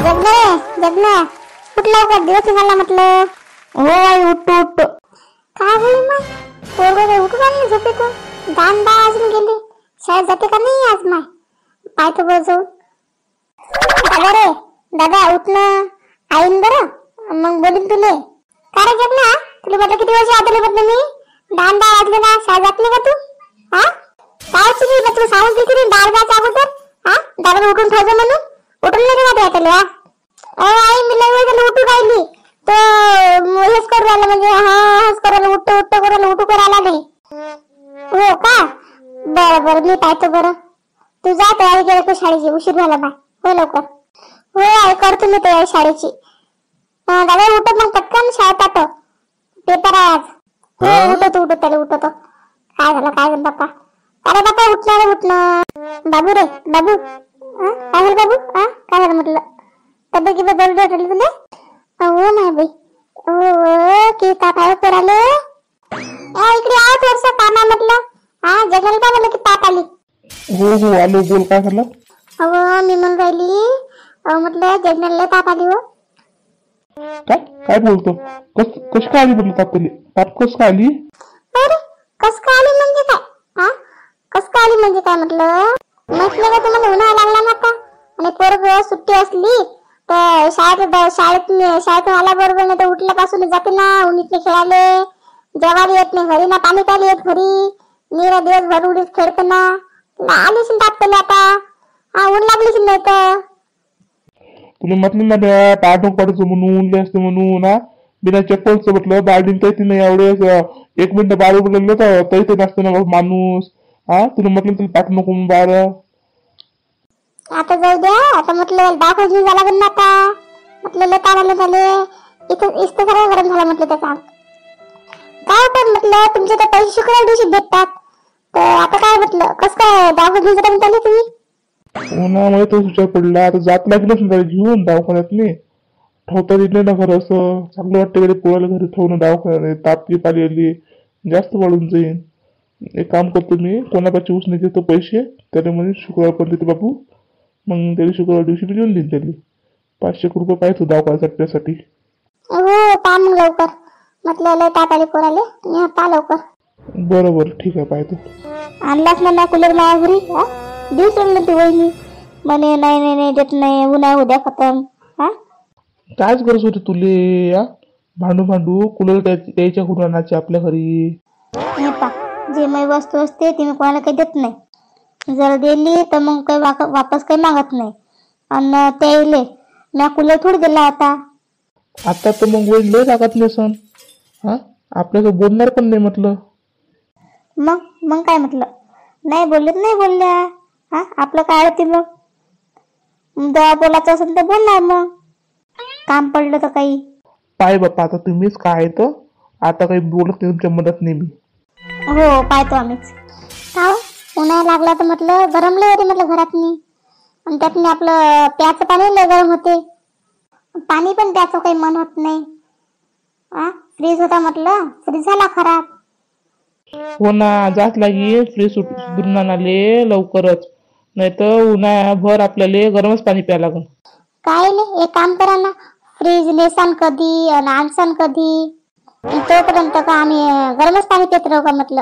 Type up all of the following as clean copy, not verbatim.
जगले जगले कुठला का दिवस निघाला म्हटलं. हो आई उठतो उठतो. काय होईल मग पोरगं उठून आणली झोपेतून. दान अजून गेली शाळेत जाते का नाही आज माय पाहतो बरं जाऊन. दादा रे दादा उठ ना आईन बरं मग बोलीन तुले. काय रे जगला तुला म्हटलं किती वर्ष आदरले म्हटलं मी. दान वाजले ना शाळेत जात नाही का तू. हा काय तुझी तुला सांगून दिली डाळ जायचं अगोदर. हा दादा उठून ठेवतो म्हणून उठून नाही राहते त्याला. आई मी लय वेळ उठू राहिली तर हेच करू राहिला म्हणजे हाच करायला उठतो उठतो करायला उठू करायला नाही. हो का बरं बरं मी पाहतो बरं. तू जा तयारी केली तू शाळेची उशीर झाला बाय. हो लवकर. हो आई करतो मी तयारी शाळेची. दादा उठत मग पटकन शाळेत आतो पेपर आहे आज. हो उठतो उठतो त्याला उठवतो. काय झालं बाप्पा. अरे बाप्पा उठणार बाबू रे बाबू. काय झालं बाबू. काय झालं म्हटलं तब्येत किती बरं वाटली तुला. हो माय बाई हो की ताप आहे पोराले. इकडे आ थोडस काम आहे म्हटलं. जगल का म्हणलं की ताप आली. हो हो आलो बोल काय झालं. अहो मी म्हणून राहिली म्हटलं जगनला ताप आली. हो काय काय बोलतो. कशी काय आली म्हटलं ताप तुला. ताप कस काय आली. अरे कस काय आली म्हणजे काय. कस काय आली म्हणजे काय म्हटलं. म्हटलं का तुम्हाला उन्हाळा लागला ना आता आणि पोरग सुट्टी असली तर शाळेत आल्याबरोबर नाही तर उठल्यापासून जाते ना उन्हीतले खेळाले. जेवायला येत नाही घरी ना पाणी प्यायला येत घरी. निरा दिवसभर उडीत खेळतो ना आलीच ताप केला आता. ऊन लागलीच नाही तर तुला म्हटलं ना बॅ पाठवून पाठवतो म्हणून असते म्हणून. बिना चप्पलचं म्हटलं बाळडीन काही नाही एवढेच 1 मिनिट बाळ उघडलं तर तरी ते नसतं ना माणूस. तुला म्हटलं तुला पाठ नको बाळ. आता जाऊ द्या आता म्हटलं दाखव घेऊन झाला ना आता. म्हटलं लता झाले इथं सगळं गरम झाला म्हटलं त्याचा. काय पण म्हटलं तुमचे तर पैसे शुक्रवार दिवशी भेटतात तर आता काय म्हटलं कसं काय दाखव घेऊन जाता म्हणताले तुम्ही. उन्हामुळे तो विचार पडला आता जात लागलंच ना घेऊन दवाखान्यात नाही ठेवता येत नाही ना घर. असं चांगलं वाटतं कडे पोराला घरी ठेवणं दवाखान्यात. ताप ती आली जास्त वाढून जाईन. एक काम करतो मी कोणापाशी उसने देतो पैसे त्याला म्हणजे शुक्रवार पण देते बापू. मग त्याला शुक्रवार दिवशी मी देऊन देईन त्याला 500 रुपये पाहिजे दवाखान्यासाठी त्यासाठी. हो पा मग लवकर म्हटलं लय ताप आली पोराले पा लवकर. बरोबर ठीक आहे पाहतो. आणलाच ना कूलर माझ्या घरी. दिवस ती वहिनी म्हणे नाही नाही नाही देत नाही उन्हा उद्या खतम. कायच गरज होती तुले भांडू भांडू कूलर द्यायच्या कुणाचे आपल्या घरी. हे पा जे माझी वस्तू असते ती मी कोणाला काही देत नाही. जर दिली तर मग काही वापस काही मागत नाही. आणि त्याले मी कूलर थोडी दिला आता. आता तर मग वेळ लय लागत नाही सण. आपल्यासोबत बोलणार पण नाही म्हटलं. मग काय म्हटलं नाही बोलल्या. आपलं काय होती मग जेव्हा बोलायचं असेल तर बोलणार मग काम पडलं तर काही. पाय बाप्पा आता तुम्हीच काय तर आता काही बोलत नाही तुमच्या मदत नाही मी. हो पाहतो आम्हीच. का उन्हाळा लागला तर म्हटलं गरम लय होते म्हटलं घरात नाही. आणि त्यात आपलं प्याचं पाणी लय गरम होते. पाणी पण प्याचं काही मन होत नाही. फ्रीज होता म्हटलं फ्रीज झाला खराब. हो ना जात लागेल फ्रीज सुधरून आणाले लवकरच नाही तर उन्हाळ्याभर आपल्याला गरमच पाणी प्यायला लागेल. काय नाही एक काम करा ना फ्रीज नेसान कधी आणि आणसान कधी तोपर्यंत का आम्ही गरमच पाणी पित राहू का म्हटलं.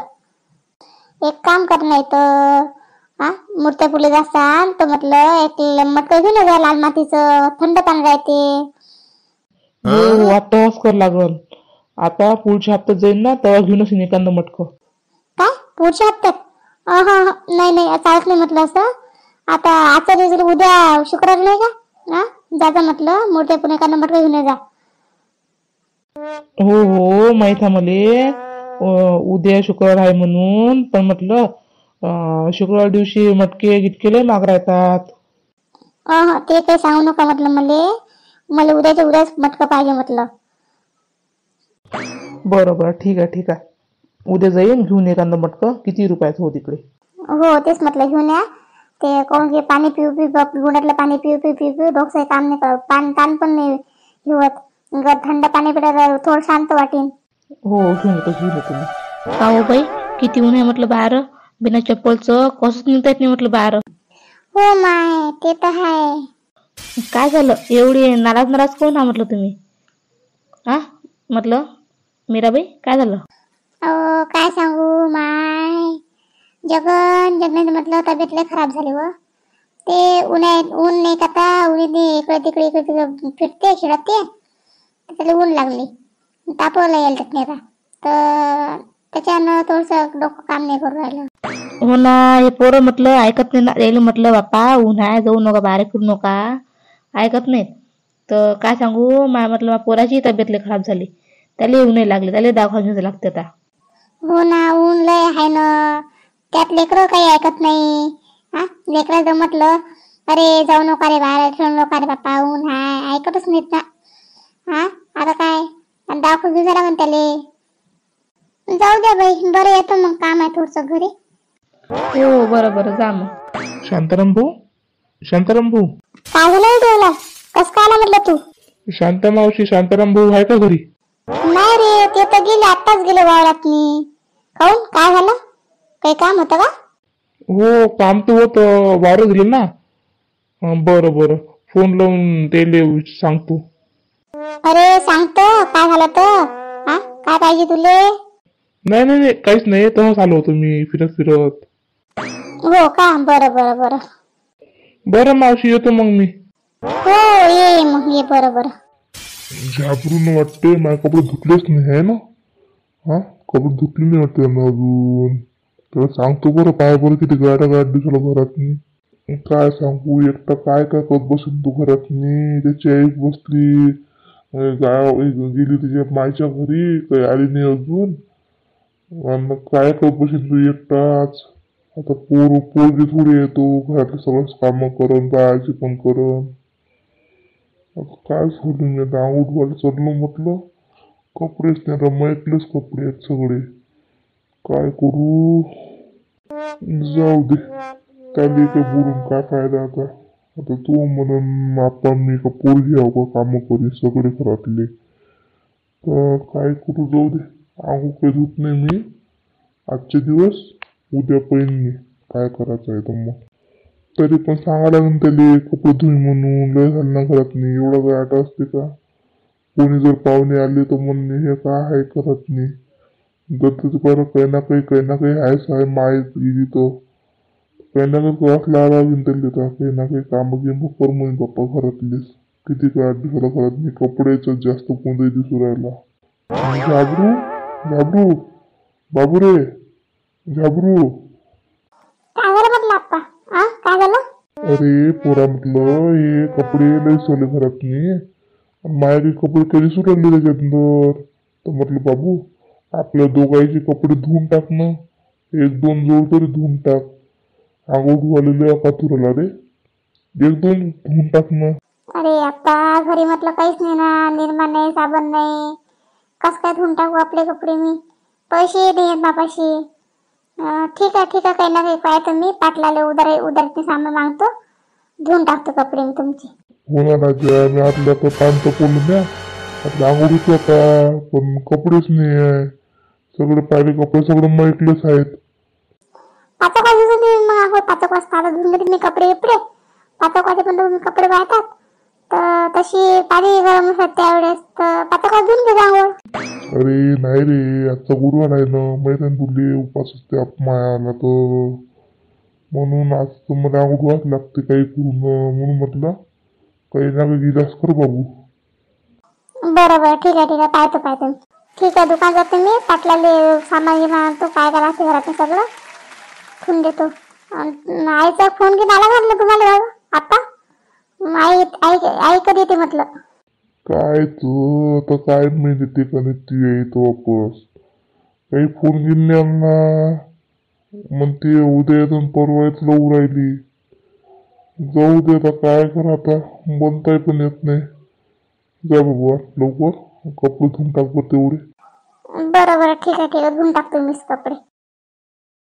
एक काम कर नाही तर मूर्त्या फुले जासान तर म्हटलं एक मटकं घेऊन जा लाल मातीचं थंड पाणी राहते. हो आताच कर लागल. आता पुढच्या हप्त्यात जाईल ना तेव्हा घेऊनच एखादं मटकं. काय पुढच्या हप्त्यात नाही नाही चालत नाही म्हटलं असं. आता आजचा दिवस उद्या शुक्रवार नाही का जा म्हटलं मूर्त्या पुणे एखादं मटकं घेऊन जा. हो हो माहित आहे मले उद्या शुक्रवार आहे म्हणून. पण म्हटलं शुक्रवार दिवशी मटके गिटके लय महाग राहतात. ते काही सांगू नका म्हटलं मला उद्याच्या उद्याच मटकं पाहिजे म्हटलं. बरोबर ठीक आहे उद्या जाईन घेऊन एखादं मटकं. किती रुपयाचं हो तिकडे. हो तेच म्हटलं घेऊन या. ते कोण हे पाणी पिऊ गुंडातलं पाणी पिऊ डोकं काम नाही करत. ताण पण नाही घेवत. थंड पाणी पिल्यावर थोडं शांत वाटेन. हो घेऊन येतो मी. हो बाई किती ऊन आहे म्हटलं बाहेर. बिना चप्पलचं कसंच निघता येत नाही म्हटलं बाहेर. हो माय ते तर आहे. काय झालं एवढी नाराज नाराज कोण हा म्हटलं तुम्ही? हा म्हटलं मीराबाई काय झालं? अहो काय सांगू माय, जगन म्हटलं तब्येत लय खराब झाली व. ते उन्हाळ्यात ऊन नाही का आता, उन्ही इकडे तिकडे फिरते खेळते, त्याला ऊन लागली, तापवला यायला नेरा, तर त्याच्यानं थोडस डोकं काम नाही करू राहिलं. हो ना, हे पोरं म्हटलं ऐकत नाही ना, यायला म्हटलं बाप्पा उन्हाळ्यात जाऊ नका, बाहेर फिरू नका, ऐकत नाहीत. तर काय सांगू माय म्हटलं मा पोराची तब्येत लय खराब झाली, त्याला ऊन नाही लागले, त्याला दवाखान्यात लागते आता. हो ना, ऊन लय आहे ना, त्यात लेकरं काही ऐकत नाही. हा लेकराचं म्हटलं अरे जाऊ नका रे बाहेर, खेळू नका रे बाप्पा, ऊन हाय, ऐकतच नाहीत ना. हा आता काय दवाखान्यात घेऊन झाला म्हण त्याले. जाऊ द्या बाई, बरं येतो मग, काम आहे थोडस घरी. हो बरं जा मग. शांताराम भाऊ, काय झालं तुला? कस काय आला म्हटलं तू? शांता मावशी, शांताराम भाऊ आहे का घरी? नाही रे, ते तर गेले, आत्ताच गेले वावरात. मी काऊन काय झालं? काही काम होतं का? हो काम तर होतं, वारं गेले ना. बरं फोन लावून त्याले सांगतो. अरे सांगतो काय झालं तर. हा काय पाहिजे तुले? नाही काहीच नाही, तसंच आलो होतो मी फिरत. हो का, बरं. बरं मावशी, येतो मग मी. हो ये मग, ये. बरं. घाबरून वाटते, माझे कपडे धुतलेच नाही आहे ना. हा कपडे धुतले नाही वाटते ना अजून. तर सांगतो बरं, पाय बरं किती गाड्या दिसला घरात मी. काय सांगू, एकटा काय करत बसून तू घरात मी. त्याची आई बसली, गेली तिच्या मायच्या घरी, काही आली नाही अजून. मग काय करत बसेल तू एकटाच. आता पोरगी थोडी येतो, घरातलं सगळंच काम करून, बाळाची पण करून. आता काय सोडून मी आता आंघोळ चढलो म्हटलं, कपडेच नाही, रमायतलेच कपडे आहेत सगळे. काय करू, जाऊ दे, त्याला काही बोलून काय फायदा आता. तू म्हणून आपण मी का पोरगी आहो का काम करी सगळे घरातले. तर काय करू, जाऊ दे. आंघोळ काही धुत नाही मी आजचे दिवस, उद्या पहिन मी, काय करायचं आहे तर मग. तरी पण सांगा लागेल त्याला कपडे धुई म्हणून, लय झालं ना घरात नाही, एवढं काय आठ असते का. कोणी जर पाहुणे आले तर म्हणणे हे काय आहे करत नाही. जर तुझं बरं काही ना काही आहेच आहे, माय दिली तर काही ना काही क्रॉस लावा लागेल त्याला, काही ना काही कामं गेम कर म्हणून पप्पा घरातलीच. किती काय आठ दिवसाला घरात नाही, कपड्याच जास्त कोणताही दिसू राहिला. झाबरू बाबू रे, झाबरू. काय झालं म्हटलं आप्पा? काय झालं? अरे पोरा म्हटलं, हे कपडे लय सोले घरात नाही, मायाचे कपडे कधी सुटले त्याच्यात. तर म्हटलं बाबू, आपल्या दोघांचे कपडे धुवून टाक ना, 1-2 जोड तरी धुवून टाक. आंघोळ धुवालेले कातुराला रे, 1-2 धुवून टाक ना. अरे आप्पा, घरी म्हटलं काहीच नाही ना, निर्मा नाही, साबण नाही, कस काय धुवून टाकू आपले कपडे मी? पैसे देत बापाशी. ठीक आहे काही ना काही पाहतो मी, पाटलाले उधारीचे सामान मागतो, धुवून टाकतो कपडे मी तुमचे. हो ना राजा, मी आपल्या काम तर बोललो ना, आपल्या आंघोळीच होता, पण कपडेच नाही आहे. सगळे पाहिले कपडे सगळे मैकलेच आहेत. पाचक वाजता आता धुवून घेते मी कपडे. 5 वाजेपर्यंत तुम्ही कपडे वाळतात, तर तशी पाणी गरम असतात त्यावेळेस, तर 5 वाजता धुवून घे आंघोळ. अरे नाही रे, आजचा गुरुवार आहे ना, माहिती आहे तुले, उपास असते मायाला, तर म्हणून आज तर मला आंघोळ लागते काही करून. म्हणून म्हटलं काही ना काही गिलास कर बाबू. बरं ठीक आहे पाहतो. ठीक आहे, दुकान जाते मी, पाटलाले सामान घेऊन आणतो, काय करायचं घरात सगळं ठेवून देतो. आईचा फोन घेऊन आला म्हटलं तुम्हाला आता? आई कधी येते म्हटलं? काय तू आता काय माहिती ते का नाही, ती येतो वापस. काही फोन घेऊन नाही आणला, म्हणते उद्या येतो परवा येतो लवू राहिली. जाऊ दे आता, काय करा आता, बनताय पण येत नाही. जा बाबा लवकर कपडे धुवून टाक तेवढे. बरं ठीक आहे धुवून टाकतो मीच कपडे.